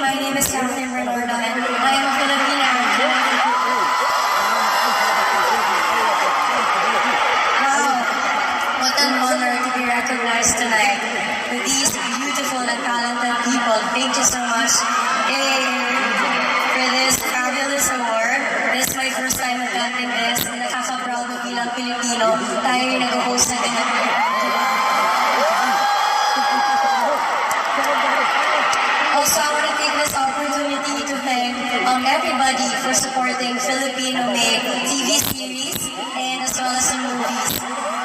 my name is Catherine Bernardo, and I am a Filipino. Wow, what an honor to be recognized tonight with these beautiful and talented people. Thank you so much for this fabulous award. This is my first time attending this. Nakaka-proud mo bilang Pilipino. Tayo yung nag-host na ganyan. Also, I want to take this opportunity to thank everybody for supporting Filipino-made TV series and as well as the movies.